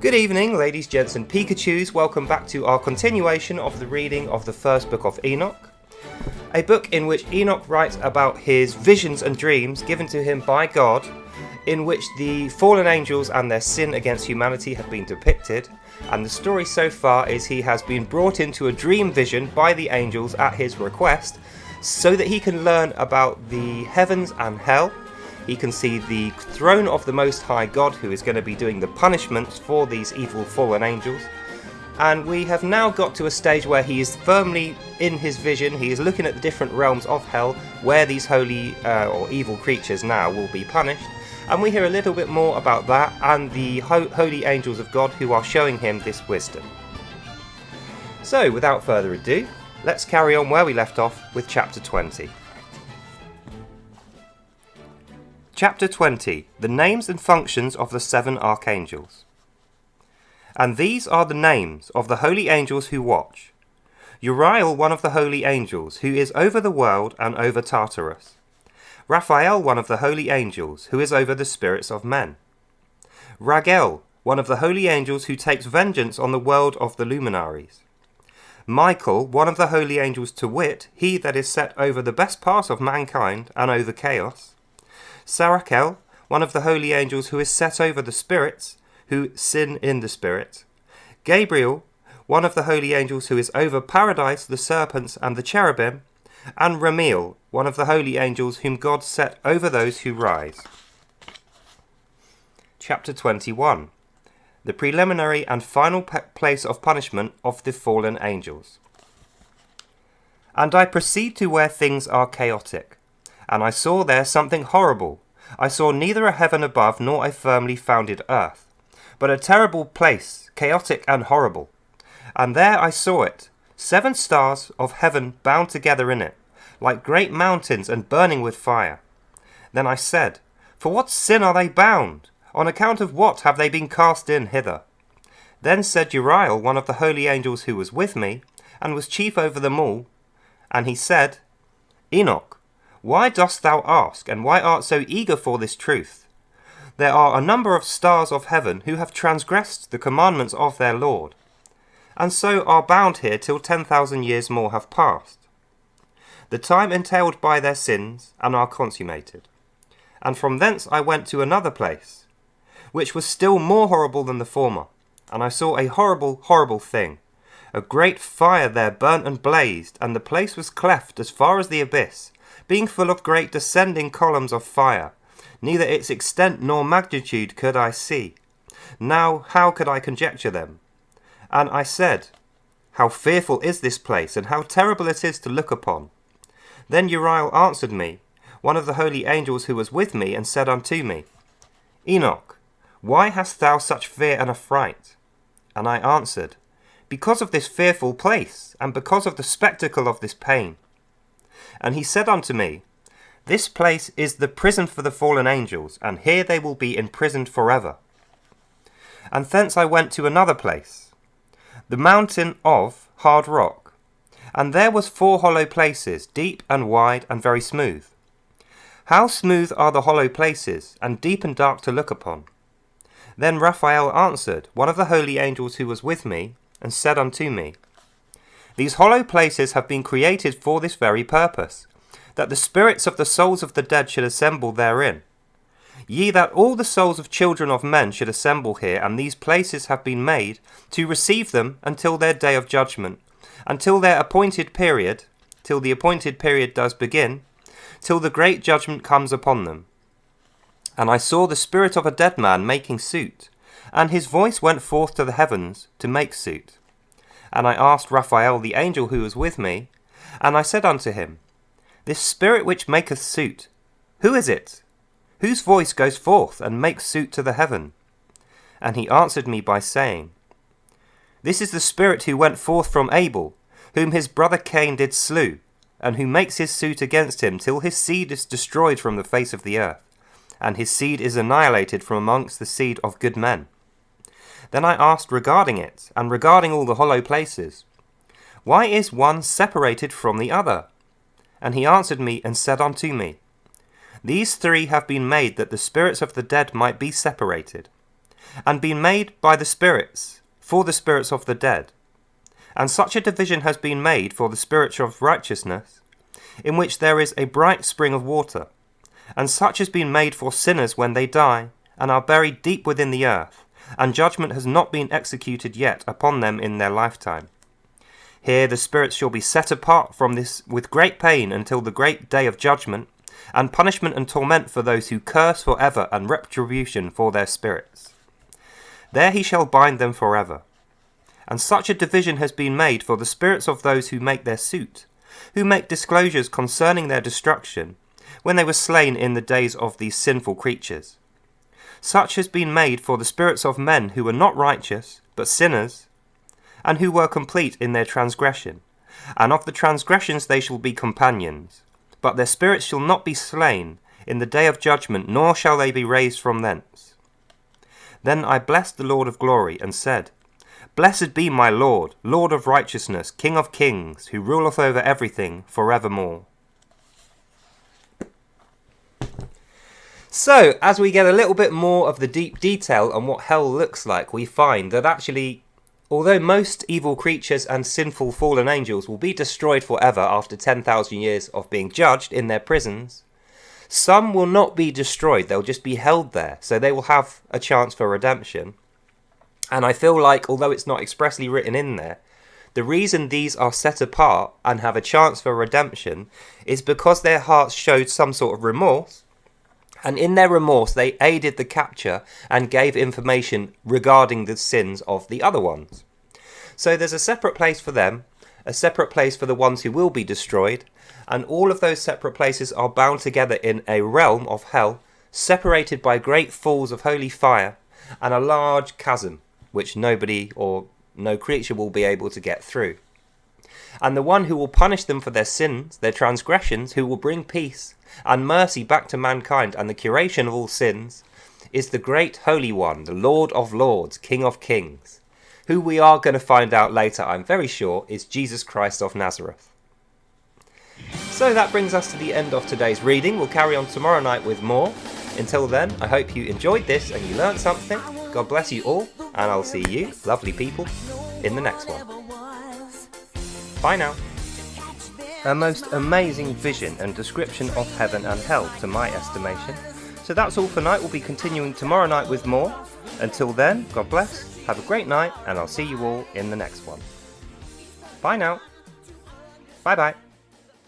Good evening, ladies, gents and Pikachus. Welcome back to our continuation of the reading of the First Book of Enoch, a book in which Enoch writes about his visions and dreams given to him by God, in which the fallen angels and their sin against humanity have been depicted. And the story so far is he has been brought into a dream vision by the angels at his request, so that he can learn about the heavens and hell. He can see the throne of the Most High God, who is going to be doing the punishments for these evil fallen angels. And we have now got to a stage where he is firmly in his vision. He is looking at the different realms of hell, where these holy or evil creatures now will be punished. And we hear a little bit more about that and the holy angels of God who are showing him this wisdom. So, without further ado, let's carry on where we left off with chapter 20. Chapter 20. The names and functions of the 7 archangels. And these are the names of the holy angels who watch. Uriel, one of the holy angels, who is over the world and over Tartarus. Raphael, one of the holy angels, who is over the spirits of men. Raguel, one of the holy angels who takes vengeance on the world of the luminaries. Michael, one of the holy angels, to wit, he that is set over the best part of mankind and over chaos. Sarakel, one of the holy angels who is set over the spirits, who sin in the spirit. Gabriel, one of the holy angels who is over paradise, the serpents and the cherubim. And Ramiel, one of the holy angels whom God set over those who rise. Chapter 21. The preliminary and final place of punishment of the fallen angels. And I proceed to where things are chaotic. And I saw there something horrible. I saw neither a heaven above nor a firmly founded earth, but a terrible place, chaotic and horrible. And there I saw it, 7 stars of heaven bound together in it, like great mountains and burning with fire. Then I said, For what sin are they bound? On account of what have they been cast in hither? Then said Uriel, one of the holy angels who was with me, and was chief over them all, and he said, Enoch, why dost thou ask, and why art so eager for this truth? There are a number of stars of heaven who have transgressed the commandments of their Lord, and so are bound here till 10,000 years more have passed. The time entailed by their sins, and are consummated. And from thence I went to another place, which was still more horrible than the former, and I saw a horrible, horrible thing. A great fire there burnt and blazed, and the place was cleft as far as the abyss, being full of great descending columns of fire. Neither its extent nor magnitude could I see. Now how could I conjecture them? And I said, How fearful is this place, and how terrible it is to look upon. Then Uriel answered me, one of the holy angels who was with me, and said unto me, Enoch, why hast thou such fear and affright? And I answered, Because of this fearful place, and because of the spectacle of this pain. And he said unto me, This place is the prison for the fallen angels, and here they will be imprisoned forever. And thence I went to another place, the mountain of hard rock, and there was 4 hollow places, deep and wide and very smooth. How smooth are the hollow places, and deep and dark to look upon. Then Raphael answered, one of the holy angels who was with me, and said unto me, These hollow places have been created for this very purpose, that the spirits of the souls of the dead should assemble therein. Ye that all the souls of children of men should assemble here, and these places have been made to receive them until their day of judgment, until their appointed period, till the appointed period does begin, till the great judgment comes upon them. And I saw the spirit of a dead man making suit, and his voice went forth to the heavens to make suit. And I asked Raphael the angel who was with me, and I said unto him, This spirit which maketh suit, who is it? Whose voice goes forth and makes suit to the heaven? And he answered me by saying, This is the spirit who went forth from Abel, whom his brother Cain did slew, and who makes his suit against him till his seed is destroyed from the face of the earth, and his seed is annihilated from amongst the seed of good men. Then I asked regarding it, and regarding all the hollow places, Why is one separated from the other? And he answered me and said unto me, These 3 have been made that the spirits of the dead might be separated. and been made by the spirits, for the spirits of the dead. And such a division has been made for the spirit of righteousness, in which there is a bright spring of water. And such has been made for sinners when they die, and are buried deep within the earth, and judgment has not been executed yet upon them in their lifetime. Here the spirits shall be set apart from this with great pain until the great day of judgment, and punishment and torment for those who curse for ever, and retribution for their spirits. There he shall bind them for ever. And such a division has been made for the spirits of those who make their suit, who make disclosures concerning their destruction, when they were slain in the days of these sinful creatures. Such has been made for the spirits of men who were not righteous, but sinners, and who were complete in their transgression. And of the transgressions they shall be companions. But their spirits shall not be slain in the day of judgment, nor shall they be raised from thence. Then I blessed the Lord of glory, and said, Blessed be my Lord, Lord of righteousness, King of kings, who ruleth over everything for evermore. So, as we get a little bit more of the deep detail on what hell looks like, we find that actually, although most evil creatures and sinful fallen angels will be destroyed forever after 10,000 years of being judged in their prisons, some will not be destroyed, they'll just be held there, so they will have a chance for redemption. And I feel like, although it's not expressly written in there, the reason these are set apart and have a chance for redemption is because their hearts showed some sort of remorse, and in their remorse they aided the capture and gave information regarding the sins of the other ones. So there's a separate place for them, a separate place for the ones who will be destroyed, and all of those separate places are bound together in a realm of hell, separated by great falls of holy fire and a large chasm, which nobody or no creature will be able to get through. And the one who will punish them for their sins, their transgressions, who will bring peace and mercy back to mankind and the curation of all sins, is the great Holy One, the Lord of Lords, King of Kings, who we are going to find out later, I'm very sure, is Jesus Christ of Nazareth. So that brings us to the end of today's reading. We'll carry on tomorrow night with more. Until then, I hope you enjoyed this and you learned something. God bless you all, and I'll see you, lovely people, in the next one. Bye now. A most amazing vision and description of heaven and hell, to my estimation. So that's all for tonight. We'll be continuing tomorrow night with more. Until then, God bless, have a great night, and I'll see you all in the next one. Bye now. Bye bye.